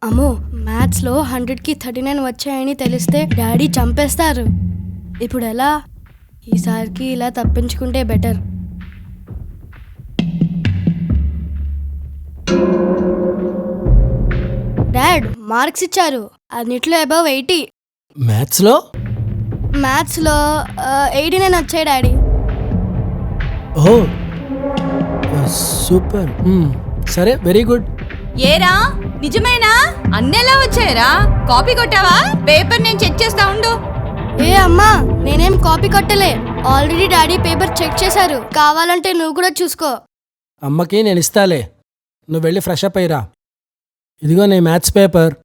అమ్మో, మ్యాథ్స్లో 100కి 39 వచ్చాయని తెలిస్తే డాడీ చంపేస్తారు. ఇప్పుడు ఎలా? ఈసారికి ఇలా తప్పించుకుంటే బెటర్. డాడ్, మార్క్స్ ఇచ్చారు, అన్నిట్లో అబౌవ్ 80. మ్యాథ్స్లో 89 వచ్చాయి డాడీ. ఓ సూపర్. సరే, వెరీ గుడ్. ఏరా నిజమేనా? అన్నెలా వచ్చాయరా? కాపీ కొట్టావా? పేపర్ నేను చెక్ చేస్తా ఉండు. ఏ అమ్మా, నేనేం కాపీ కొట్టలే. ఆల్రెడీ డాడీ పేపర్ చెక్ చేశారు. కావాలంటే నువ్వు కూడా చూసుకో. అమ్మకి నేను ఇస్తాలే, నువ్వు వెళ్ళి ఫ్రెష్ అప్ అయ్యిరా. ఇదిగో నీ మ్యాథ్స్ పేపర్.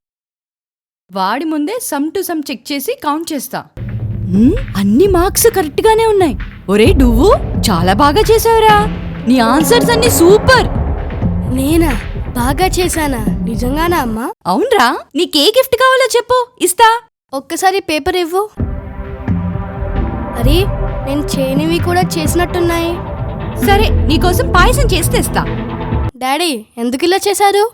వాడి ముందే సమ్ టు సమ్ చెక్ చేసి కౌంట్ చేస్తా. అన్ని మార్క్స్ కరెక్ట్ గానే ఉన్నాయి. ఒరే నువ్వు చాలా బాగా చేసావురా. నీ ఆన్సర్స్ అన్ని సూపర్. నేనా బాగా చేశానా? నిజంగానా అమ్మా? అవునరా, నీకే గిఫ్ట్ కావాలో చెప్పు, ఇస్తా. ఒక్కసారి పేపర్ ఇవ్వు. అరే, నేను చేయనివి కూడా చేసినట్టున్నాయి. సరే, నీకోసం పాయసం చేసి తెస్తా. డాడీ, ఎందుకు ఇలా చేశారు?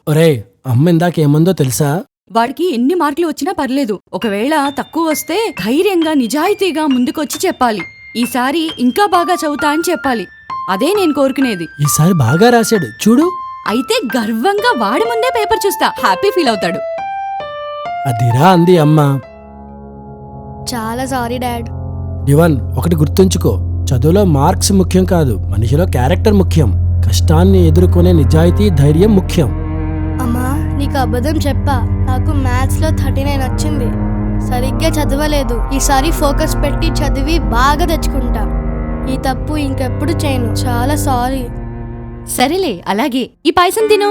ఒరే, అమ్మ ఇందాక ఏమందో తెలుసా? వాడికి ఎన్ని మార్కులు వచ్చినా పర్లేదు, ఒకవేళ తక్కువ వస్తే ధైర్యంగా నిజాయితీగా ముందుకొచ్చి చెప్పాలి. ఈసారి ఇంకా బాగా చదువుతా అని చెప్పాలి. అదే నేను కోరుకునేది. ఈసారి బాగా రాశాడు చూడు. అయితే గర్వంగా వాడి ముందే పేపర్ చూస్తా, హ్యాపీ ఫీల్ అవుతాడు. అదిరా అంది అమ్మ. చాలా సారీ డాడ్. డివన్, ఒకటి గుర్తుంచుకో, చదువులో మార్క్స్ ముఖ్యం కాదు, మనిషిలో క్యారెక్టర్ ముఖ్యం. కష్టాన్ని ఎదుర్కొనే నిజాయితీ, ధైర్యం ముఖ్యం. అమ్మా, నీకు అబద్ధం చెప్పా. నాకు మ్యాథ్స్లో 39 వచ్చింది. సరిగ్గా చదవలేదు. ఈసారి ఫోకస్ పెట్టి చదివి బాగా తెచ్చుకుంటా. ఈ తప్పు ఇంకెప్పుడు చేయను. చాలా సారీ. సరేలే, అలాగే. ఈ పాయసం తిను.